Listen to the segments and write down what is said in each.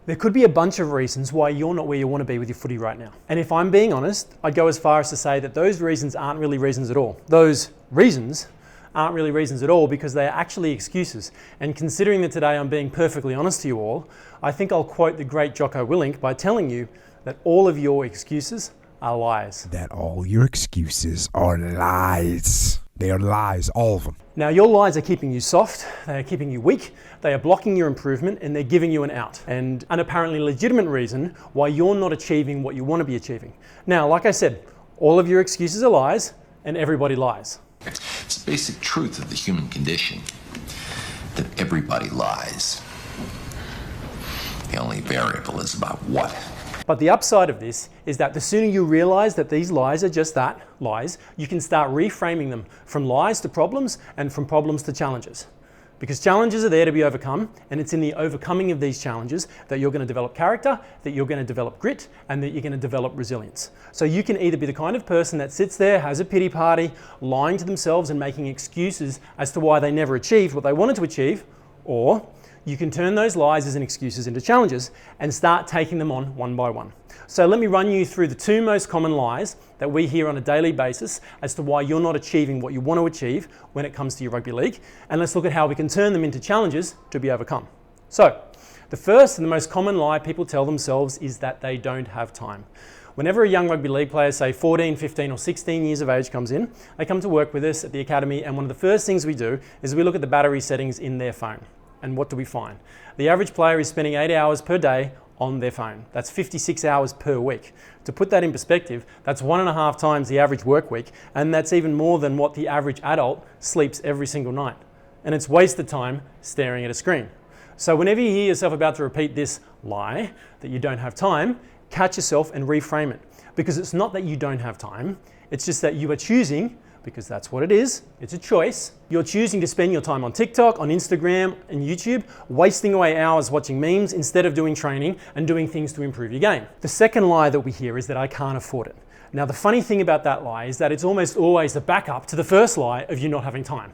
There could be a bunch of reasons why you're not where you want to be with your footy right now. And if I'm being honest, I'd go as far as to say that those reasons aren't really reasons at all. Those reasons aren't really reasons at all because they are actually excuses. And considering that today I'm being perfectly honest to you all, I think I'll quote the great Jocko Willink by telling you that all of your excuses are lies. That all your excuses are lies. They are lies, all of them. Now, your lies are keeping you soft, they are keeping you weak, they are blocking your improvement, and they're giving you an out. And an apparently legitimate reason why you're not achieving what you want to be achieving. Now, like I said, all of your excuses are lies, and everybody lies. It's the basic truth of the human condition that everybody lies. The only variable is about what. But the upside of this is that the sooner you realize that these lies are just that, lies, you can start reframing them from lies to problems and from problems to challenges. Because challenges are there to be overcome, and it's in the overcoming of these challenges that you're going to develop character, that you're going to develop grit, and that you're going to develop resilience. So you can either be the kind of person that sits there, has a pity party, lying to themselves and making excuses as to why they never achieved what they wanted to achieve, or you can turn those lies and excuses into challenges and start taking them on one by one. So let me run you through the two most common lies that we hear on a daily basis as to why you're not achieving what you want to achieve when it comes to your rugby league. And let's look at how we can turn them into challenges to be overcome. So the first and the most common lie people tell themselves is that they don't have time. Whenever a young rugby league player, say 14, 15 or 16 years of age comes in, they come to work with us at the academy, and one of the first things we do is we look at the battery settings in their phone. And what do we find? The average player is spending 8 hours per day on their phone. That's 56 hours per week. To put that in perspective, that's 1.5 times the average work week, and that's even more than what the average adult sleeps every single night. And it's wasted time staring at a screen. So whenever you hear yourself about to repeat this lie, that you don't have time, catch yourself and reframe it. Because it's not that you don't have time, it's just that you are choosing, because that's what it is, it's a choice. You're choosing to spend your time on TikTok, on Instagram and YouTube, wasting away hours watching memes instead of doing training and doing things to improve your game. The second lie that we hear is that I can't afford it. Now the funny thing about that lie is that it's almost always the backup to the first lie of you not having time.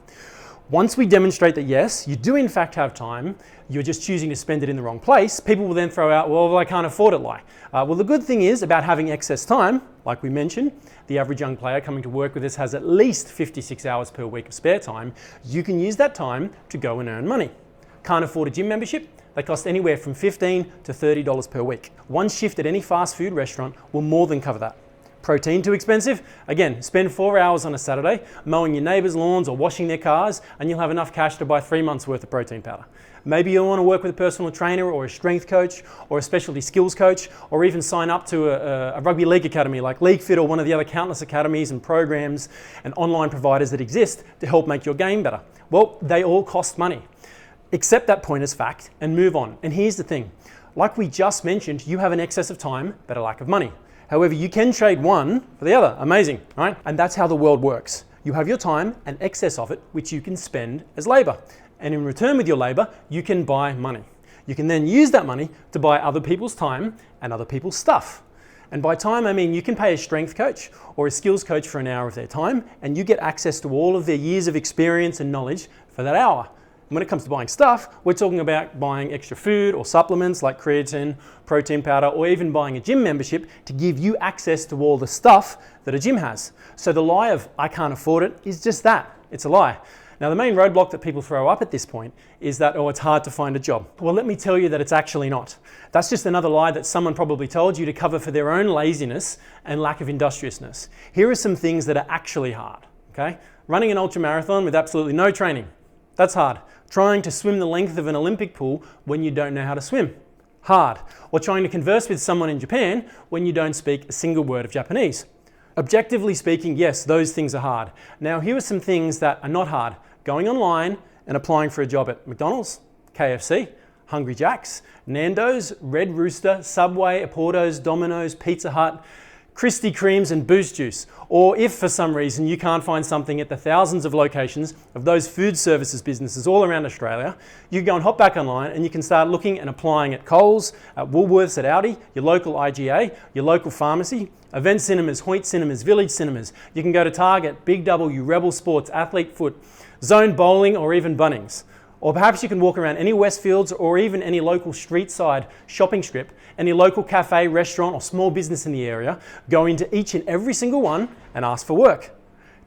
Once we demonstrate that yes, you do in fact have time, you're just choosing to spend it in the wrong place, people will then throw out, well, I can't afford it lie. Well, the good thing is about having excess time, like we mentioned, the average young player coming to work with us has at least 56 hours per week of spare time. You can use that time to go and earn money. Can't afford a gym membership? They cost anywhere from $15 to $30 per week. One shift at any fast food restaurant will more than cover that. Protein too expensive? Again, spend 4 hours on a Saturday mowing your neighbours' lawns or washing their cars, and you'll have enough cash to buy 3 months worth of protein powder. Maybe you'll want to work with a personal trainer or a strength coach or a specialty skills coach, or even sign up to a rugby league academy like League Fit or one of the other countless academies and programs and online providers that exist to help make your game better. Well, they all cost money. Accept that point as fact and move on. And here's the thing, like we just mentioned, you have an excess of time but a lack of money. However, you can trade one for the other. Amazing, right? And that's how the world works. You have your time and excess of it, which you can spend as labor. And in return with your labor, you can buy money. You can then use that money to buy other people's time and other people's stuff. And by time, I mean you can pay a strength coach or a skills coach for an hour of their time, and you get access to all of their years of experience and knowledge for that hour. When it comes to buying stuff, we're talking about buying extra food or supplements like creatine, protein powder, or even buying a gym membership to give you access to all the stuff that a gym has. So the lie of I can't afford it is just that, it's a lie. Now the main roadblock that people throw up at this point is that, oh, it's hard to find a job. Well, let me tell you that it's actually not. That's just another lie that someone probably told you to cover for their own laziness and lack of industriousness. Here are some things that are actually hard, okay? Running an ultramarathon with absolutely no training, that's hard. Trying to swim the length of an Olympic pool when you don't know how to swim, hard. Or trying to converse with someone in Japan when you don't speak a single word of Japanese. Objectively speaking, yes, those things are hard. Now, here are some things that are not hard. Going online and applying for a job at McDonald's, KFC, Hungry Jack's, Nando's, Red Rooster, Subway, Porto's, Domino's, Pizza Hut, Krispy Kremes and Boost Juice. Or if for some reason you can't find something at the thousands of locations of those food services businesses all around Australia, you can go and hop back online and you can start looking and applying at Coles, at Woolworths, at Aldi, your local IGA, your local pharmacy, Event Cinemas, Hoyt Cinemas, Village Cinemas. You can go to Target, Big W, Rebel Sports, Athlete Foot, Zone Bowling, or even Bunnings. Or perhaps you can walk around any Westfields or even any local street side shopping strip, any local cafe, restaurant or small business in the area, go into each and every single one and ask for work.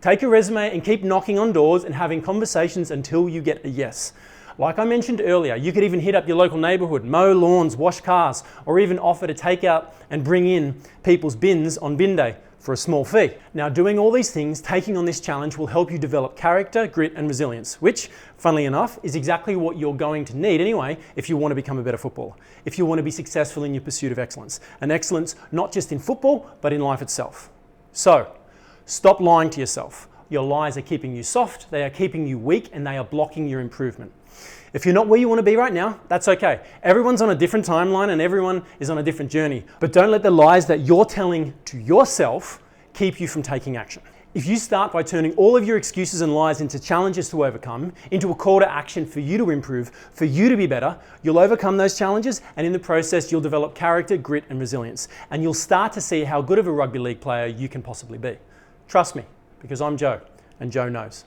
Take your resume and keep knocking on doors and having conversations until you get a yes. Like I mentioned earlier, you could even hit up your local neighborhood, mow lawns, wash cars, or even offer to take out and bring in people's bins on bin day for a small fee. Now, doing all these things, taking on this challenge will help you develop character, grit, and resilience, which, funnily enough, is exactly what you're going to need anyway if you want to become a better footballer, if you want to be successful in your pursuit of excellence. And excellence not just in football, but in life itself. So, stop lying to yourself. Your lies are keeping you soft, they are keeping you weak, and they are blocking your improvement. If you're not where you want to be right now, that's okay. Everyone's on a different timeline and everyone is on a different journey. But don't let the lies that you're telling to yourself keep you from taking action. If you start by turning all of your excuses and lies into challenges to overcome, into a call to action for you to improve, for you to be better, you'll overcome those challenges, and in the process, you'll develop character, grit, and resilience. And you'll start to see how good of a rugby league player you can possibly be. Trust me, because I'm Joe, and Joe knows.